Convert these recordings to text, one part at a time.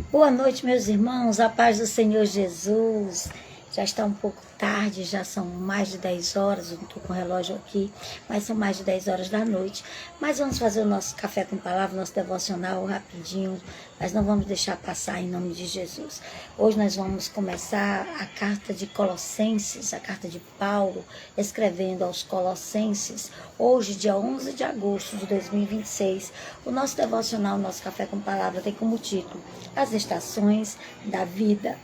Boa noite, meus irmãos, a paz do Senhor Jesus. Já está um pouco tarde, já são mais de 10 horas, eu não estou com o relógio aqui, mas são mais de 10 horas da noite. Mas vamos fazer o nosso café com palavra, nosso devocional rapidinho, mas não vamos deixar passar em nome de Jesus. Hoje nós vamos começar a carta de Colossenses, a carta de Paulo, escrevendo aos Colossenses, hoje, dia 11 de agosto de 2026. O nosso devocional, nosso café com palavra, tem como título As Estações da Vida.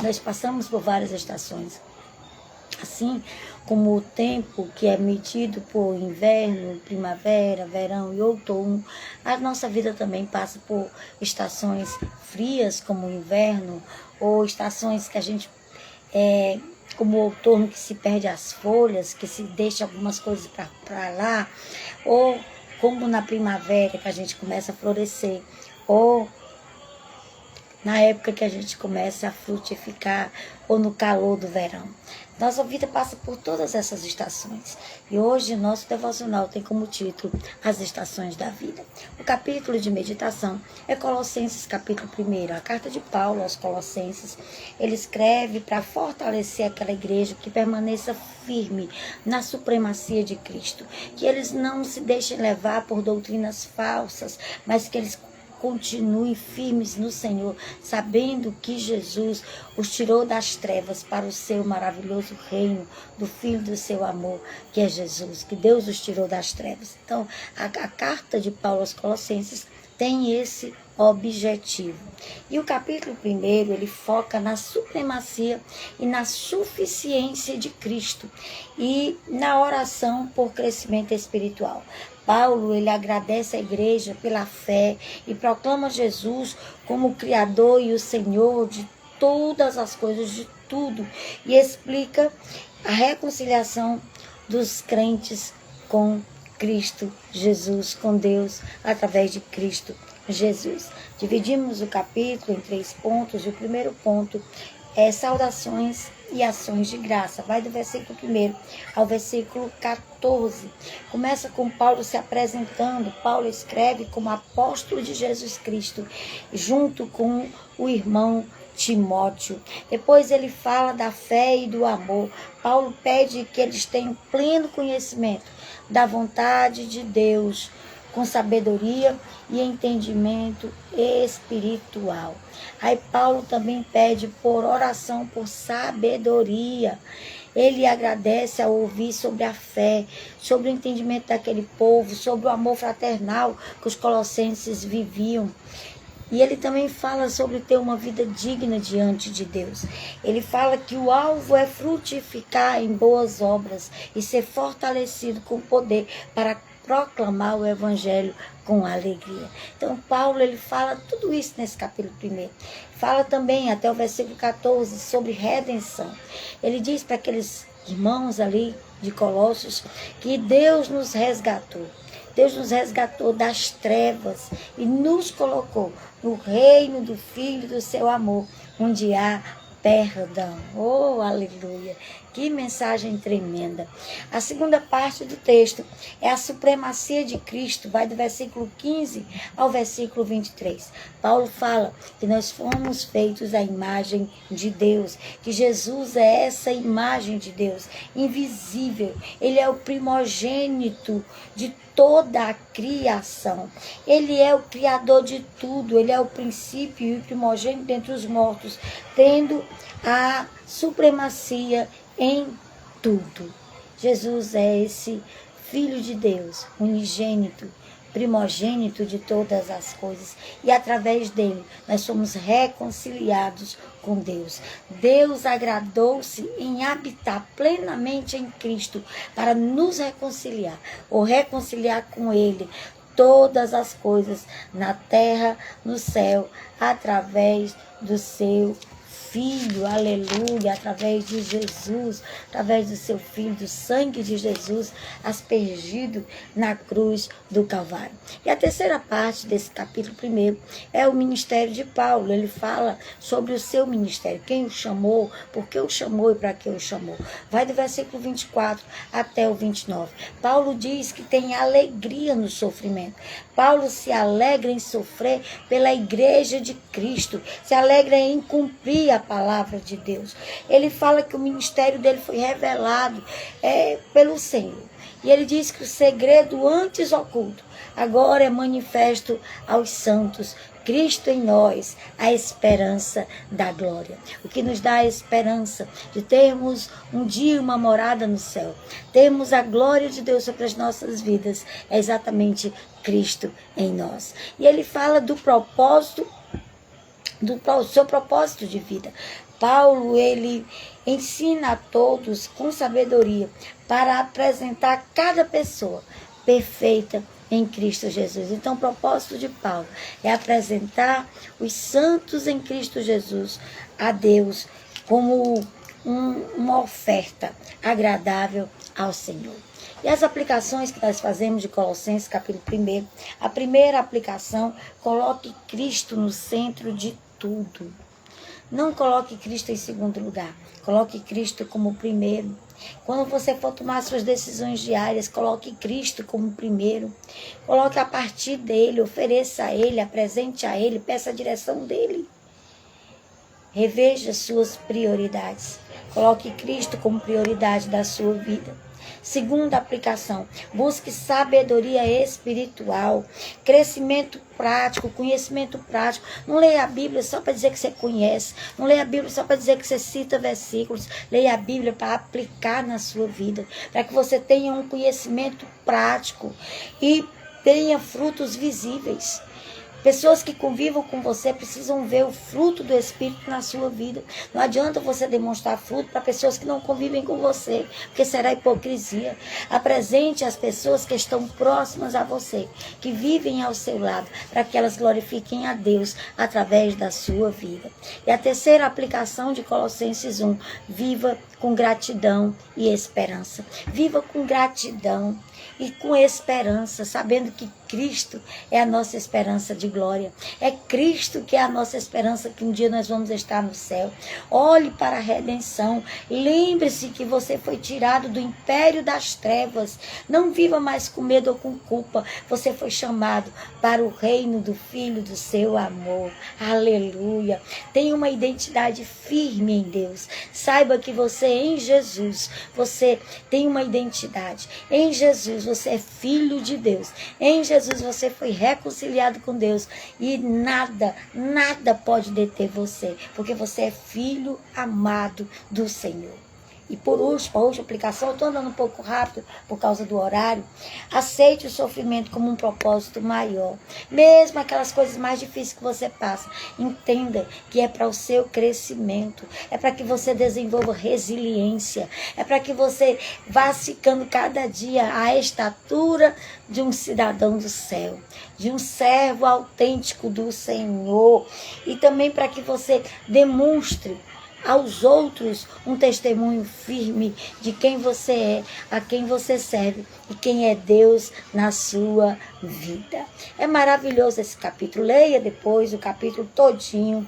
Nós passamos por várias estações, assim como o tempo que é medido por inverno, primavera, verão e outono. A nossa vida também passa por estações frias, como o inverno, ou estações que a gente, como o outono, que se perde as folhas, que se deixa algumas coisas para lá, ou como na primavera, que a gente começa a florescer, ou na época que a gente começa a frutificar, ou no calor do verão. Nossa vida passa por todas essas estações. E hoje nosso devocional tem como título As Estações da Vida. O capítulo de meditação é Colossenses, capítulo 1. A carta de Paulo aos Colossenses. Ele escreve para fortalecer aquela igreja que permaneça firme na supremacia de Cristo. Que eles não se deixem levar por doutrinas falsas, mas que eles continuem firmes no Senhor, sabendo que Jesus os tirou das trevas para o seu maravilhoso reino do Filho do seu amor, que é Jesus, que Deus os tirou das trevas. Então, a carta de Paulo aos Colossenses tem esse objetivo. E o capítulo 1, ele foca na supremacia e na suficiência de Cristo e na oração por crescimento espiritual. Paulo, ele agradece a igreja pela fé e proclama Jesus como o Criador e o Senhor de todas as coisas, de tudo, e explica a reconciliação dos crentes com Cristo Jesus, com Deus, através de Cristo Jesus. Dividimos o capítulo em 3 pontos, e o primeiro ponto é saudações e ações de graça. Vai do versículo 1 ao versículo 14. Começa com Paulo se apresentando. Paulo escreve como apóstolo de Jesus Cristo, junto com o irmão Timóteo. Depois ele fala da fé e do amor. Paulo pede que eles tenham pleno conhecimento da vontade de Deus, com sabedoria e entendimento espiritual. Aí Paulo também pede por oração, por sabedoria. Ele agradece ao ouvir sobre a fé, sobre o entendimento daquele povo, sobre o amor fraternal que os colossenses viviam. E ele também fala sobre ter uma vida digna diante de Deus. Ele fala que o alvo é frutificar em boas obras e ser fortalecido com poder para proclamar o evangelho com alegria. Então Paulo, ele fala tudo isso nesse capítulo 1. Fala também até o versículo 14 sobre redenção. Ele diz para aqueles irmãos ali de Colossos que Deus nos resgatou. Deus nos resgatou das trevas e nos colocou no reino do Filho do seu amor, onde há perdão. Oh, aleluia! Que mensagem tremenda. A segunda parte do texto é a supremacia de Cristo, vai do versículo 15 ao versículo 23. Paulo fala que nós fomos feitos à imagem de Deus, que Jesus é essa imagem de Deus, invisível. Ele é o primogênito de toda a criação. Ele é o criador de tudo, ele é o princípio e o primogênito dentre os mortos, tendo a supremacia em tudo. Jesus é esse Filho de Deus, unigênito, primogênito de todas as coisas, e através dele nós somos reconciliados com Deus. Deus agradou-se em habitar plenamente em Cristo para nos reconciliar, ou reconciliar com ele todas as coisas na terra, no céu, através do seu Filho, aleluia, através de Jesus, através do seu Filho, do sangue de Jesus, aspergido na cruz do Calvário. E a terceira parte desse capítulo 1 é o ministério de Paulo. Ele fala sobre o seu ministério, quem o chamou, por que o chamou e para que o chamou. Vai do versículo 24 até o 29. Paulo diz que tem alegria no sofrimento. Paulo se alegra em sofrer pela igreja de Cristo, se alegra em cumprir a palavra de Deus. Ele fala que o ministério dele foi revelado pelo Senhor. E ele diz que o segredo antes oculto agora é manifesto aos santos. Cristo em nós, a esperança da glória. O que nos dá a esperança de termos um dia uma morada no céu, termos a glória de Deus sobre as nossas vidas, é exatamente Cristo em nós. E ele fala do propósito, do seu propósito de vida. Paulo, ele ensina a todos com sabedoria para apresentar cada pessoa perfeita em Cristo Jesus. Então, o propósito de Paulo é apresentar os santos em Cristo Jesus a Deus como uma oferta agradável ao Senhor. E as aplicações que nós fazemos de Colossenses, capítulo 1, a primeira aplicação, coloque Cristo no centro de tudo. Não coloque Cristo em segundo lugar, coloque Cristo como primeiro. Quando você for tomar suas decisões diárias, coloque Cristo como primeiro. Coloque a partir dele, ofereça a ele, apresente a ele, peça a direção dele. Reveja suas prioridades. Coloque Cristo como prioridade da sua vida. Segunda aplicação, busque sabedoria espiritual, crescimento prático, conhecimento prático. Não leia a Bíblia só para dizer que você conhece, não leia a Bíblia só para dizer que você cita versículos, leia a Bíblia para aplicar na sua vida, para que você tenha um conhecimento prático e tenha frutos visíveis. Pessoas que convivam com você precisam ver o fruto do Espírito na sua vida. Não adianta você demonstrar fruto para pessoas que não convivem com você, porque será hipocrisia. Apresente as pessoas que estão próximas a você, que vivem ao seu lado, para que elas glorifiquem a Deus através da sua vida. E a terceira aplicação de Colossenses 1, viva com gratidão e esperança. Viva com gratidão e com esperança, sabendo que Cristo é a nossa esperança de glória. É Cristo que é a nossa esperança que um dia nós vamos estar no céu. Olhe para a redenção. Lembre-se que você foi tirado do império das trevas. Não viva mais com medo ou com culpa. Você foi chamado para o reino do Filho do seu amor. Aleluia. Tenha uma identidade firme em Deus. Saiba que você em Jesus, você tem uma identidade. Em Jesus você é filho de Deus. Em Jesus você foi reconciliado com Deus e nada pode deter você, porque você é filho amado do Senhor. E por último, a última aplicação, eu estou andando um pouco rápido por causa do horário. Aceite o sofrimento como um propósito maior. Mesmo aquelas coisas mais difíceis que você passa, entenda que é para o seu crescimento. É para que você desenvolva resiliência. É para que você vá ficando cada dia à estatura de um cidadão do céu, de um servo autêntico do Senhor. E também para que você demonstre aos outros um testemunho firme de quem você é, a quem você serve e quem é Deus na sua vida. É maravilhoso esse capítulo. Leia depois o capítulo todinho.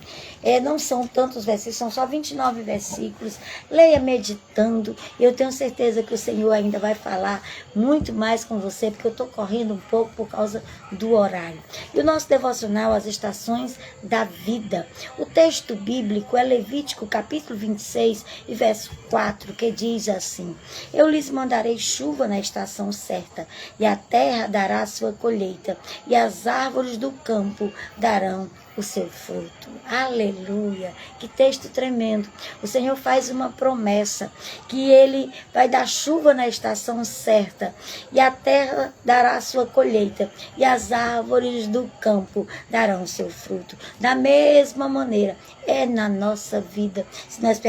Não são tantos versículos, são só 29 versículos. Leia meditando. Eu tenho certeza que o Senhor ainda vai falar muito mais com você, porque eu estou correndo um pouco por causa do horário. E o nosso devocional, as estações da vida. O texto bíblico é Levítico, capítulo 26 e verso 4, que diz assim: eu lhes mandarei chuva na estação certa, e a terra dará a sua colheita, e as árvores do campo darão o seu fruto. Aleluia! Que texto tremendo. O Senhor faz uma promessa que Ele vai dar chuva na estação certa e a terra dará a sua colheita e as árvores do campo darão o seu fruto. Da mesma maneira, é na nossa vida, se nós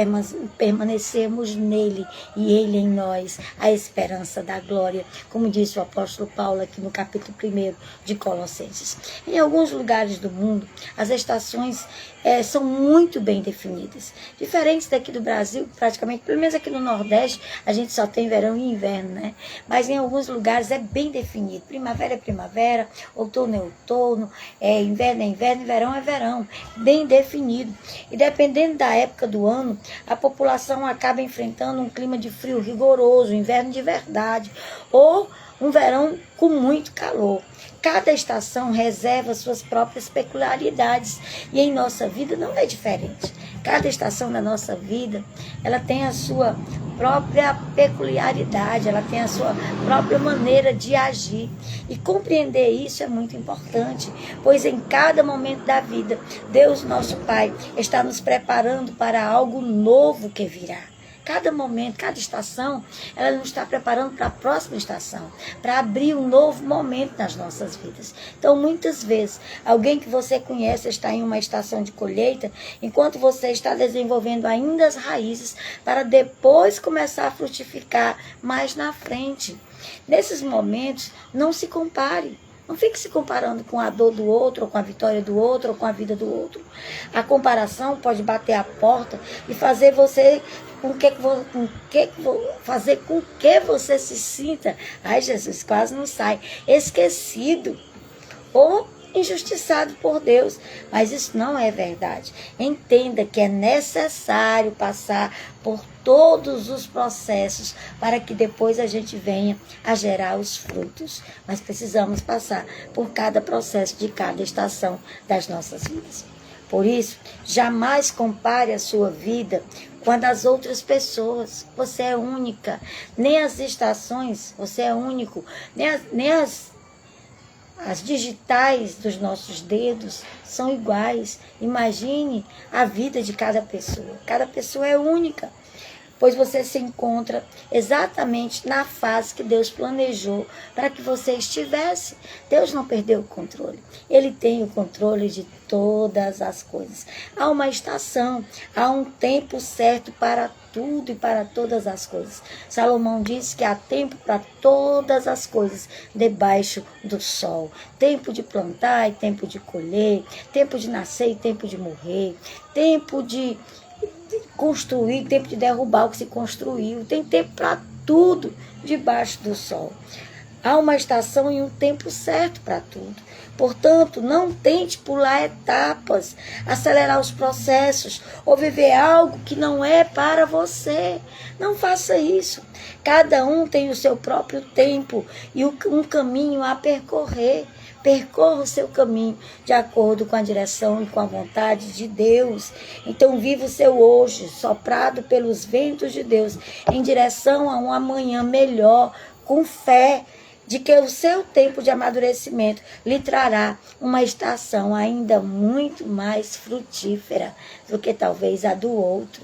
permanecermos nele e ele em nós, a esperança da glória. Como disse o apóstolo Paulo aqui no capítulo 1º de Colossenses. Em alguns lugares do mundo, as estações são muito bem definidas. Diferentes daqui do Brasil, praticamente, pelo menos aqui no Nordeste, a gente só tem verão e inverno, né? Mas em alguns lugares é bem definido. Primavera é primavera, outono é outono, inverno é inverno e verão é verão. Bem definido. E dependendo da época do ano, a população acaba enfrentando um clima de frio rigoroso, inverno de verdade, ou um verão com muito calor. Cada estação reserva suas próprias peculiaridades e em nossa vida não é diferente. Cada estação da nossa vida, ela tem a sua própria peculiaridade, ela tem a sua própria maneira de agir. E compreender isso é muito importante, pois em cada momento da vida, Deus, nosso Pai, está nos preparando para algo novo que virá. Cada momento, cada estação, ela nos está preparando para a próxima estação, para abrir um novo momento nas nossas vidas. Então, muitas vezes, alguém que você conhece está em uma estação de colheita, enquanto você está desenvolvendo ainda as raízes, para depois começar a frutificar mais na frente. Nesses momentos, não se compare. Não fique se comparando com a dor do outro, ou com a vitória do outro, ou com a vida do outro. A comparação pode bater a porta e fazer você fazer com que você se sinta, ai Jesus, quase não sai, esquecido ou injustiçado por Deus. Mas isso não é verdade. Entenda que é necessário passar por todos os processos para que depois a gente venha a gerar os frutos. Mas precisamos passar por cada processo de cada estação das nossas vidas. Por isso, jamais compare a sua vida com a das outras pessoas. Você é única. Nem as estações, você é único. Nem as digitais dos nossos dedos são iguais. Imagine a vida de cada pessoa. Cada pessoa é única, pois você se encontra exatamente na fase que Deus planejou para que você estivesse. Deus não perdeu o controle. Ele tem o controle de todas as coisas. Há uma estação, há um tempo certo para tudo e para todas as coisas. Salomão disse que há tempo para todas as coisas debaixo do sol. Tempo de plantar e tempo de colher, tempo de nascer e tempo de morrer, tempo de construir, tempo de derrubar o que se construiu. Tem tempo para tudo debaixo do sol. Há uma estação e um tempo certo para tudo. Portanto, não tente pular etapas, acelerar os processos ou viver algo que não é para você. Não faça isso. Cada um tem o seu próprio tempo e um caminho a percorrer. Percorra o seu caminho de acordo com a direção e com a vontade de Deus. Então viva o seu hoje, soprado pelos ventos de Deus, em direção a um amanhã melhor, com fé de que o seu tempo de amadurecimento lhe trará uma estação ainda muito mais frutífera do que talvez a do outro.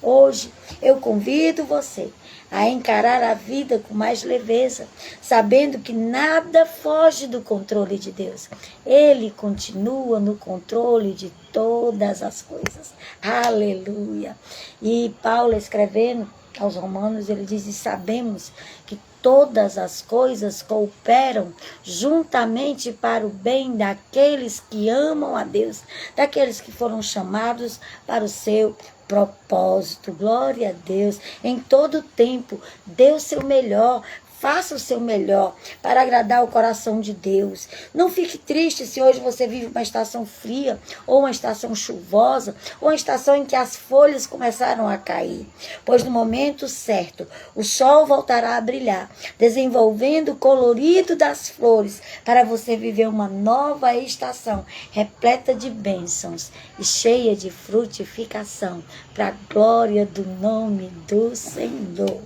Hoje eu convido você a encarar a vida com mais leveza, sabendo que nada foge do controle de Deus. Ele continua no controle de todas as coisas. Aleluia! E Paulo, escrevendo aos Romanos, ele diz: e sabemos que todas as coisas cooperam juntamente para o bem daqueles que amam a Deus, daqueles que foram chamados para o seu propósito. Glória a Deus. Em todo tempo, dê o seu melhor. Faça o seu melhor para agradar o coração de Deus. Não fique triste se hoje você vive uma estação fria, ou uma estação chuvosa, ou uma estação em que as folhas começaram a cair. Pois no momento certo, o sol voltará a brilhar, desenvolvendo o colorido das flores, para você viver uma nova estação, repleta de bênçãos e cheia de frutificação, para a glória do nome do Senhor.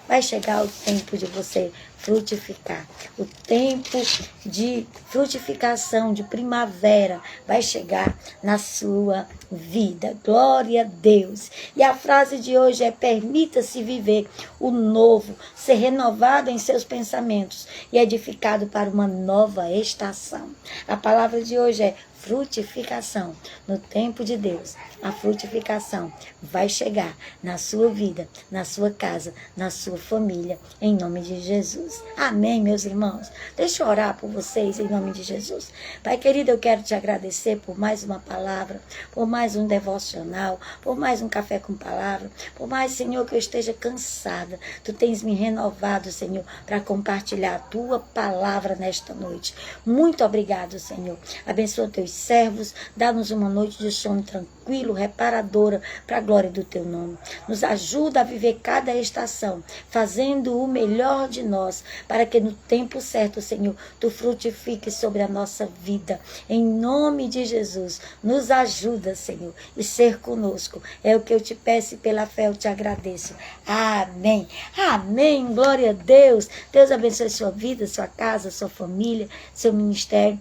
Vai chegar o tempo de você frutificar. O tempo de frutificação, de primavera, vai chegar na sua vida. Glória a Deus. E a frase de hoje é: permita-se viver o novo, ser renovado em seus pensamentos e edificado para uma nova estação. A palavra de hoje é frutificação. No tempo de Deus, a frutificação vai chegar na sua vida, na sua casa, na sua família, em nome de Jesus. Jesus. Amém, meus irmãos. Deixa eu orar por vocês em nome de Jesus. Pai querido, eu quero te agradecer por mais uma palavra, por mais um devocional, por mais um café com palavra, por mais, Senhor, que eu esteja cansada. Tu tens me renovado, Senhor, para compartilhar a tua palavra nesta noite. Muito obrigado, Senhor. Abençoa teus servos, dá-nos uma noite de sono tranquilo, reparadora, para a glória do teu nome. Nos ajuda a viver cada estação, fazendo o melhor de nós, para que no tempo certo, Senhor, tu frutifiques sobre a nossa vida. Em nome de Jesus, nos ajuda, Senhor, e ser conosco. É o que eu te peço e pela fé eu te agradeço. Amém. Amém. Glória a Deus. Deus abençoe sua vida, sua casa, sua família, seu ministério.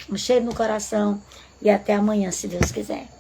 Um cheiro no coração e até amanhã, se Deus quiser.